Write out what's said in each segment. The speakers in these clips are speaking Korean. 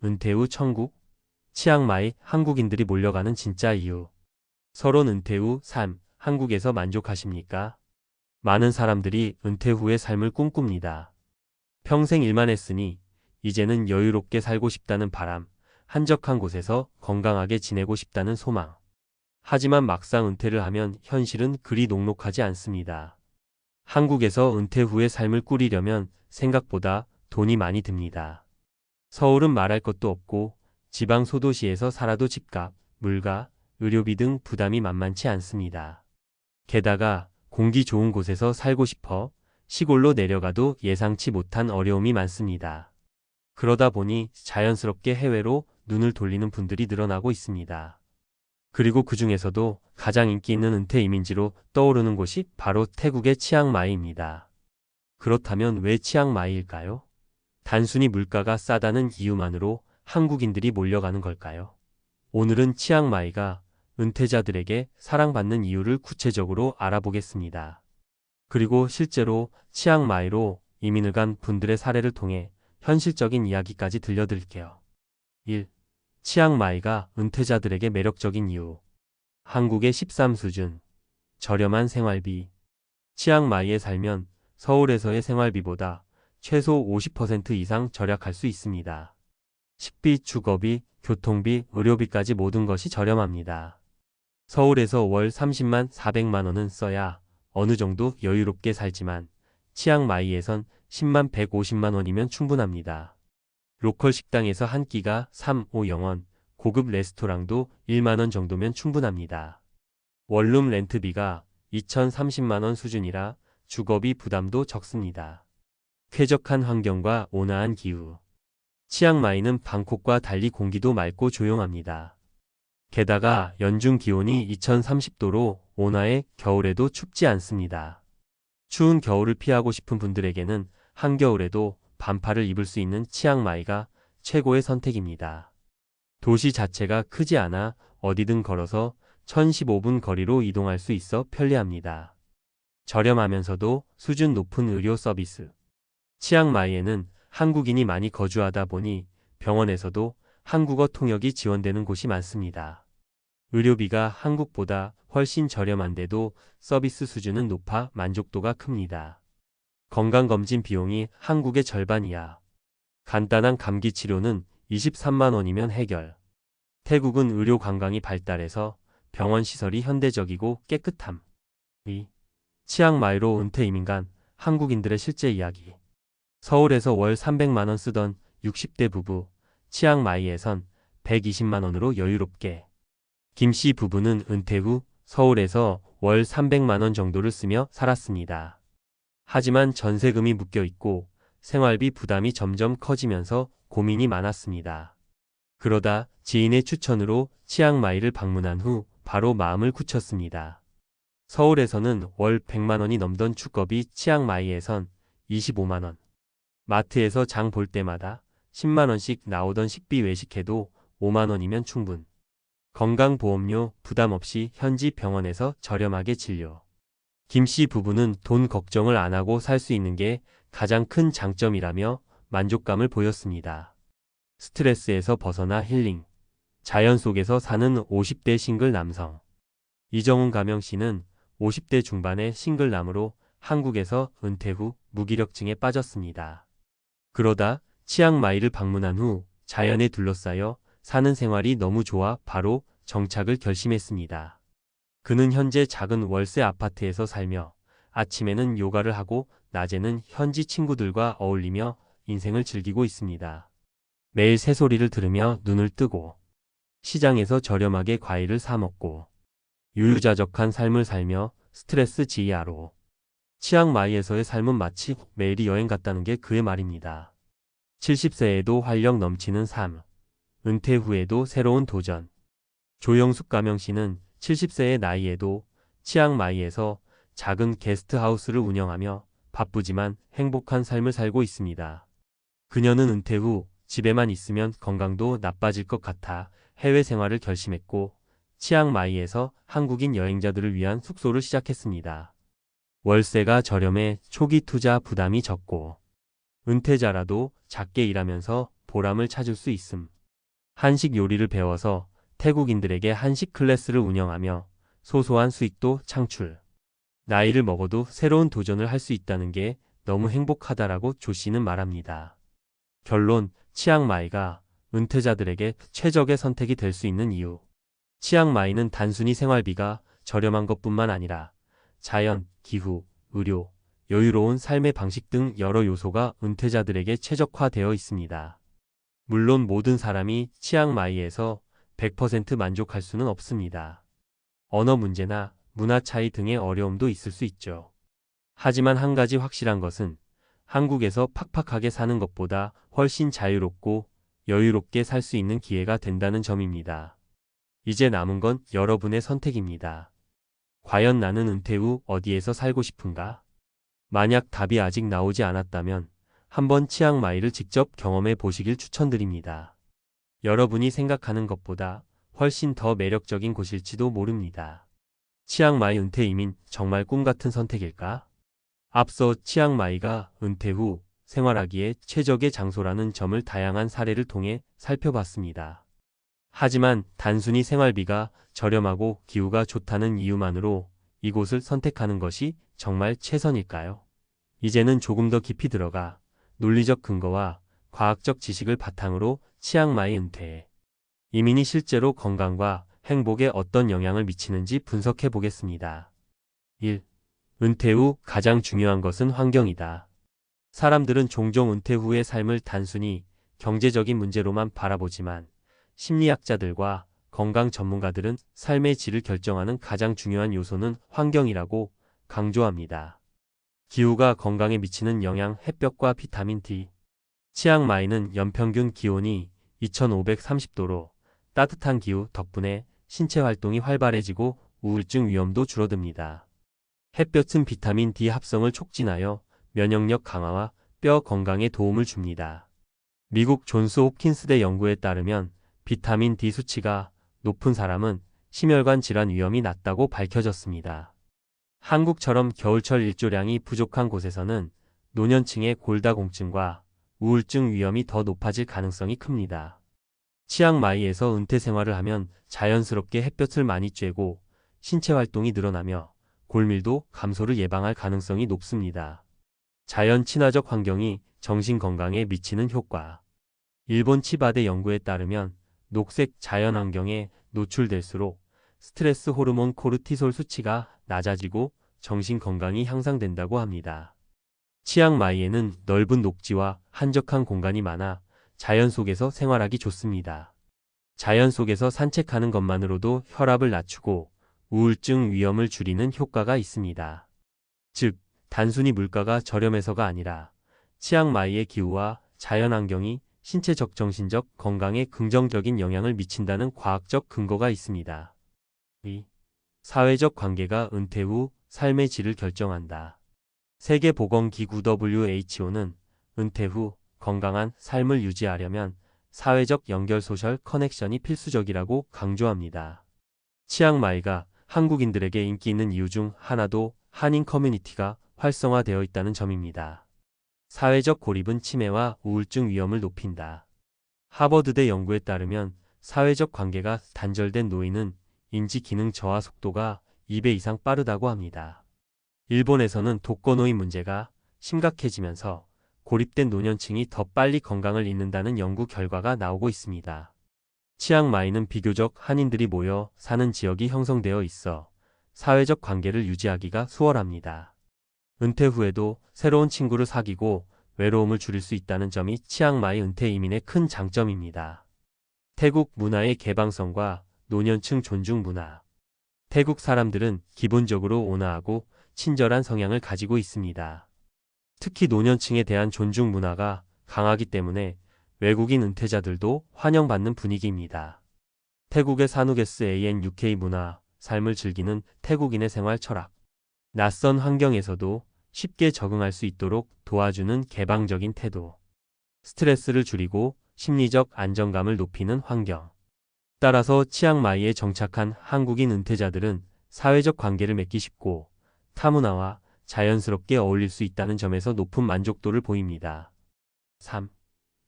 은퇴 후 천국, 치앙마이 한국인들이 몰려가는 진짜 이유. 서론 은퇴 후 삶, 한국에서 만족하십니까? 많은 사람들이 은퇴 후의 삶을 꿈꿉니다. 평생 일만 했으니 이제는 여유롭게 살고 싶다는 바람, 한적한 곳에서 건강하게 지내고 싶다는 소망. 하지만 막상 은퇴를 하면 현실은 그리 녹록하지 않습니다. 한국에서 은퇴 후의 삶을 꾸리려면 생각보다 돈이 많이 듭니다. 서울은 말할 것도 없고 지방 소도시에서 살아도 집값, 물가, 의료비 등 부담이 만만치 않습니다. 게다가 공기 좋은 곳에서 살고 싶어 시골로 내려가도 예상치 못한 어려움이 많습니다. 그러다 보니 자연스럽게 해외로 눈을 돌리는 분들이 늘어나고 있습니다. 그리고 그 중에서도 가장 인기 있는 은퇴 이민지로 떠오르는 곳이 바로 태국의 치앙마이입니다. 그렇다면 왜 치앙마이일까요? 단순히 물가가 싸다는 이유만으로 한국인들이 몰려가는 걸까요? 오늘은 치앙마이가 은퇴자들에게 사랑받는 이유를 구체적으로 알아보겠습니다. 그리고 실제로 치앙마이로 이민을 간 분들의 사례를 통해 현실적인 이야기까지 들려드릴게요. 1. 치앙마이가 은퇴자들에게 매력적인 이유. 한국의 13 수준. 저렴한 생활비. 치앙마이에 살면 서울에서의 생활비보다 최소 50% 이상 절약할 수 있습니다. 식비, 주거비, 교통비, 의료비까지 모든 것이 저렴합니다. 서울에서 월 30만 400만 원은 써야 어느 정도 여유롭게 살지만 치앙마이에선 10만 150만 원이면 충분합니다. 로컬 식당에서 한 끼가 3, 5 영원, 고급 레스토랑도 1만 원 정도면 충분합니다. 원룸 렌트비가 2,030만 원 수준이라 주거비 부담도 적습니다. 쾌적한 환경과 온화한 기후. 치앙마이는 방콕과 달리 공기도 맑고 조용합니다. 게다가 연중 기온이 2030도로 온화해 겨울에도 춥지 않습니다. 추운 겨울을 피하고 싶은 분들에게는 한겨울에도 반팔을 입을 수 있는 치앙마이가 최고의 선택입니다. 도시 자체가 크지 않아 어디든 걸어서 1015분 거리로 이동할 수 있어 편리합니다. 저렴하면서도 수준 높은 의료 서비스. 치앙마이에는 한국인이 많이 거주하다 보니 병원에서도 한국어 통역이 지원되는 곳이 많습니다. 의료비가 한국보다 훨씬 저렴한데도 서비스 수준은 높아 만족도가 큽니다. 건강검진 비용이 한국의 절반 이하. 간단한 감기 치료는 23만 원이면 해결. 태국은 의료 관광이 발달해서 병원 시설이 현대적이고 깨끗함. 2. 치앙마이로 은퇴 이민 간 한국인들의 실제 이야기. 서울에서 월 300만 원 쓰던 60대 부부, 치앙마이에선 120만 원으로 여유롭게. 김씨 부부는 은퇴 후 서울에서 월 300만 원 정도를 쓰며 살았습니다. 하지만 전세금이 묶여 있고 생활비 부담이 점점 커지면서 고민이 많았습니다. 그러다 지인의 추천으로 치앙마이를 방문한 후 바로 마음을 굳혔습니다. 서울에서는 월 100만 원이 넘던 주거비 치앙마이에선 25만 원. 마트에서 장 볼 때마다 10만 원씩 나오던 식비 외식해도 5만 원이면 충분. 건강보험료 부담 없이 현지 병원에서 저렴하게 진료. 김씨 부부는 돈 걱정을 안 하고 살 수 있는 게 가장 큰 장점이라며 만족감을 보였습니다. 스트레스에서 벗어나 힐링. 자연 속에서 사는 50대 싱글 남성. 이정훈 가명씨는 50대 중반의 싱글남으로 한국에서 은퇴 후 무기력증에 빠졌습니다. 그러다 치앙마이를 방문한 후 자연에 둘러싸여 사는 생활이 너무 좋아 바로 정착을 결심했습니다. 그는 현재 작은 월세 아파트에서 살며 아침에는 요가를 하고 낮에는 현지 친구들과 어울리며 인생을 즐기고 있습니다. 매일 새소리를 들으며 눈을 뜨고 시장에서 저렴하게 과일을 사 먹고 유유자적한 삶을 살며 스트레스 지휘하로. 치앙마이에서의 삶은 마치 매일이 여행 같다는 게 그의 말입니다. 70세에도 활력 넘치는 삶. 은퇴 후에도 새로운 도전. 조영숙 가명씨는 70세의 나이에도 치앙마이에서 작은 게스트하우스를 운영하며 바쁘지만 행복한 삶을 살고 있습니다. 그녀는 은퇴 후 집에만 있으면 건강도 나빠질 것 같아 해외 생활을 결심했고 치앙마이에서 한국인 여행자들을 위한 숙소를 시작했습니다. 월세가 저렴해 초기 투자 부담이 적고 은퇴자라도 작게 일하면서 보람을 찾을 수 있음. 한식 요리를 배워서 태국인들에게 한식 클래스를 운영하며 소소한 수익도 창출. 나이를 먹어도 새로운 도전을 할 수 있다는 게 너무 행복하다라고 조 씨는 말합니다. 결론, 치앙마이가 은퇴자들에게 최적의 선택이 될 수 있는 이유. 치앙마이는 단순히 생활비가 저렴한 것뿐만 아니라 자연, 기후, 의료, 여유로운 삶의 방식 등 여러 요소가 은퇴자들에게 최적화되어 있습니다. 물론 모든 사람이 치앙마이에서 100% 만족할 수는 없습니다. 언어 문제나 문화 차이 등의 어려움도 있을 수 있죠. 하지만 한 가지 확실한 것은 한국에서 팍팍하게 사는 것보다 훨씬 자유롭고 여유롭게 살 수 있는 기회가 된다는 점입니다. 이제 남은 건 여러분의 선택입니다. 과연 나는 은퇴 후 어디에서 살고 싶은가? 만약 답이 아직 나오지 않았다면 한번 치앙마이를 직접 경험해 보시길 추천드립니다. 여러분이 생각하는 것보다 훨씬 더 매력적인 곳일지도 모릅니다. 치앙마이 은퇴 이민 정말 꿈 같은 선택일까? 앞서 치앙마이가 은퇴 후 생활하기에 최적의 장소라는 점을 다양한 사례를 통해 살펴봤습니다. 하지만 단순히 생활비가 저렴하고 기후가 좋다는 이유만으로 이곳을 선택하는 것이 정말 최선일까요? 이제는 조금 더 깊이 들어가 논리적 근거와 과학적 지식을 바탕으로 치앙마이 은퇴 이민이 실제로 건강과 행복에 어떤 영향을 미치는지 분석해 보겠습니다. 1. 은퇴 후 가장 중요한 것은 환경이다. 사람들은 종종 은퇴 후의 삶을 단순히 경제적인 문제로만 바라보지만 심리학자들과 건강 전문가들은 삶의 질을 결정하는 가장 중요한 요소는 환경이라고 강조합니다. 기후가 건강에 미치는 영향, 햇볕과 비타민 D. 치앙마이는 연평균 기온이 2530도로 따뜻한 기후 덕분에 신체 활동이 활발해지고 우울증 위험도 줄어듭니다. 햇볕은 비타민 D 합성을 촉진하여 면역력 강화와 뼈 건강에 도움을 줍니다. 미국 존스 홉킨스대 연구에 따르면 비타민 D 수치가 높은 사람은 심혈관 질환 위험이 낮다고 밝혀졌습니다. 한국처럼 겨울철 일조량이 부족한 곳에서는 노년층의 골다공증과 우울증 위험이 더 높아질 가능성이 큽니다. 치앙마이에서 은퇴 생활을 하면 자연스럽게 햇볕을 많이 쬐고 신체 활동이 늘어나며 골밀도 감소를 예방할 가능성이 높습니다. 자연 친화적 환경이 정신 건강에 미치는 효과. 일본 치바대 연구에 따르면 녹색 자연 환경에 노출될수록 스트레스 호르몬 코르티솔 수치가 낮아지고 정신 건강이 향상된다고 합니다. 치앙마이에는 넓은 녹지와 한적한 공간이 많아 자연 속에서 생활하기 좋습니다. 자연 속에서 산책하는 것만으로도 혈압을 낮추고 우울증 위험을 줄이는 효과가 있습니다. 즉, 단순히 물가가 저렴해서가 아니라 치앙마이의 기후와 자연환경이 신체적 정신적 건강에 긍정적인 영향을 미친다는 과학적 근거가 있습니다. 2. 사회적 관계가 은퇴 후 삶의 질을 결정한다. 세계보건기구 WHO는 은퇴 후 건강한 삶을 유지하려면 사회적 연결 소셜 커넥션이 필수적이라고 강조합니다. 치앙마이가 한국인들에게 인기 있는 이유 중 하나도 한인 커뮤니티가 활성화되어 있다는 점입니다. 사회적 고립은 치매와 우울증 위험을 높인다. 하버드대 연구에 따르면 사회적 관계가 단절된 노인은 인지 기능 저하 속도가 2배 이상 빠르다고 합니다. 일본에서는 독거노인 문제가 심각해지면서 고립된 노년층이 더 빨리 건강을 잃는다는 연구 결과가 나오고 있습니다. 치앙마이는 비교적 한인들이 모여 사는 지역이 형성되어 있어 사회적 관계를 유지하기가 수월합니다. 은퇴 후에도 새로운 친구를 사귀고 외로움을 줄일 수 있다는 점이 치앙마이 은퇴 이민의 큰 장점입니다. 태국 문화의 개방성과 노년층 존중 문화. 태국 사람들은 기본적으로 온화하고 친절한 성향을 가지고 있습니다. 특히 노년층에 대한 존중 문화가 강하기 때문에 외국인 은퇴자들도 환영받는 분위기입니다. 태국의 사누게스 ANUK 문화, 삶을 즐기는 태국인의 생활 철학. 낯선 환경에서도 쉽게 적응할 수 있도록 도와주는 개방적인 태도. 스트레스를 줄이고 심리적 안정감을 높이는 환경. 따라서 치앙마이에 정착한 한국인 은퇴자들은 사회적 관계를 맺기 쉽고 타문화와 자연스럽게 어울릴 수 있다는 점에서 높은 만족도를 보입니다. 3.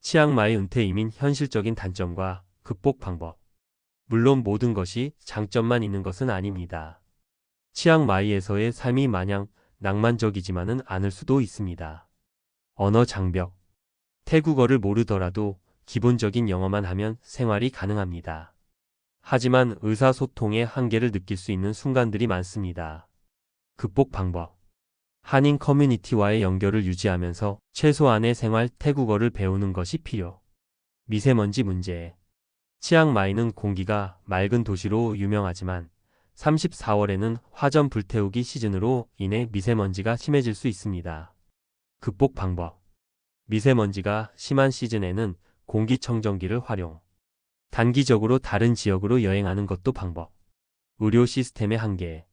치앙마이 은퇴 이민 현실적인 단점과 극복 방법. 물론 모든 것이 장점만 있는 것은 아닙니다. 치앙마이에서의 삶이 마냥 낭만적이지만은 않을 수도 있습니다. 언어 장벽. 태국어를 모르더라도 기본적인 영어만 하면 생활이 가능합니다. 하지만 의사소통의 한계를 느낄 수 있는 순간들이 많습니다. 극복 방법. 한인 커뮤니티와의 연결을 유지하면서 최소한의 생활 태국어를 배우는 것이 필요. 미세먼지 문제. 치앙마이는 공기가 맑은 도시로 유명하지만 34월에는 화전 불태우기 시즌으로 인해 미세먼지가 심해질 수 있습니다. 극복 방법. 미세먼지가 심한 시즌에는 공기청정기를 활용. 단기적으로 다른 지역으로 여행하는 것도 방법. 의료 시스템의 한계.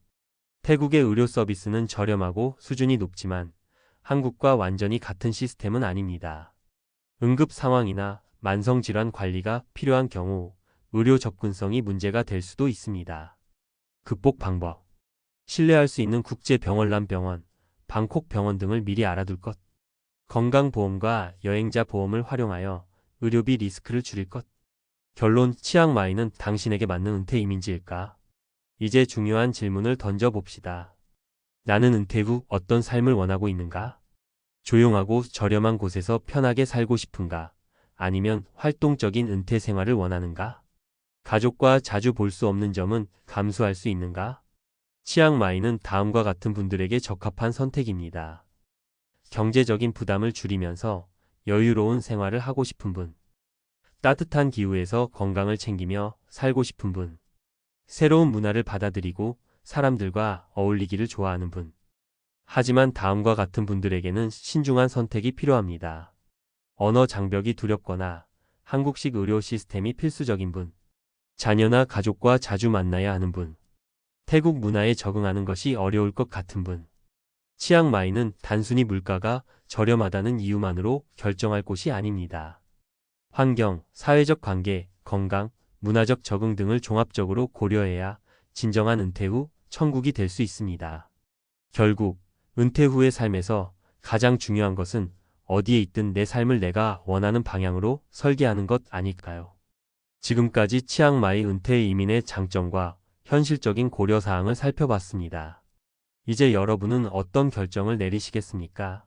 태국의 의료 서비스는 저렴하고 수준이 높지만 한국과 완전히 같은 시스템은 아닙니다. 응급 상황이나 만성질환 관리가 필요한 경우 의료 접근성이 문제가 될 수도 있습니다. 극복 방법. 신뢰할 수 있는 국제병원람병원, 방콕병원 등을 미리 알아둘 것. 건강보험과 여행자 보험을 활용하여 의료비 리스크를 줄일 것. 결론, 치앙마이는 당신에게 맞는 은퇴 이민지일까? 이제 중요한 질문을 던져봅시다. 나는 은퇴 후 어떤 삶을 원하고 있는가? 조용하고 저렴한 곳에서 편하게 살고 싶은가? 아니면 활동적인 은퇴 생활을 원하는가? 가족과 자주 볼 수 없는 점은 감수할 수 있는가? 치앙마이는 다음과 같은 분들에게 적합한 선택입니다. 경제적인 부담을 줄이면서 여유로운 생활을 하고 싶은 분. 따뜻한 기후에서 건강을 챙기며 살고 싶은 분. 새로운 문화를 받아들이고 사람들과 어울리기를 좋아하는 분. 하지만 다음과 같은 분들에게는 신중한 선택이 필요합니다. 언어 장벽이 두렵거나 한국식 의료 시스템이 필수적인 분. 자녀나 가족과 자주 만나야 하는 분. 태국 문화에 적응하는 것이 어려울 것 같은 분. 치앙마이는 단순히 물가가 저렴하다는 이유만으로 결정할 곳이 아닙니다. 환경, 사회적 관계, 건강, 문화적 적응 등을 종합적으로 고려해야 진정한 은퇴 후 천국이 될 수 있습니다. 결국 은퇴 후의 삶에서 가장 중요한 것은 어디에 있든 내 삶을 내가 원하는 방향으로 설계하는 것 아닐까요? 지금까지 치앙마이 은퇴 이민의 장점과 현실적인 고려사항을 살펴봤습니다. 이제 여러분은 어떤 결정을 내리시겠습니까?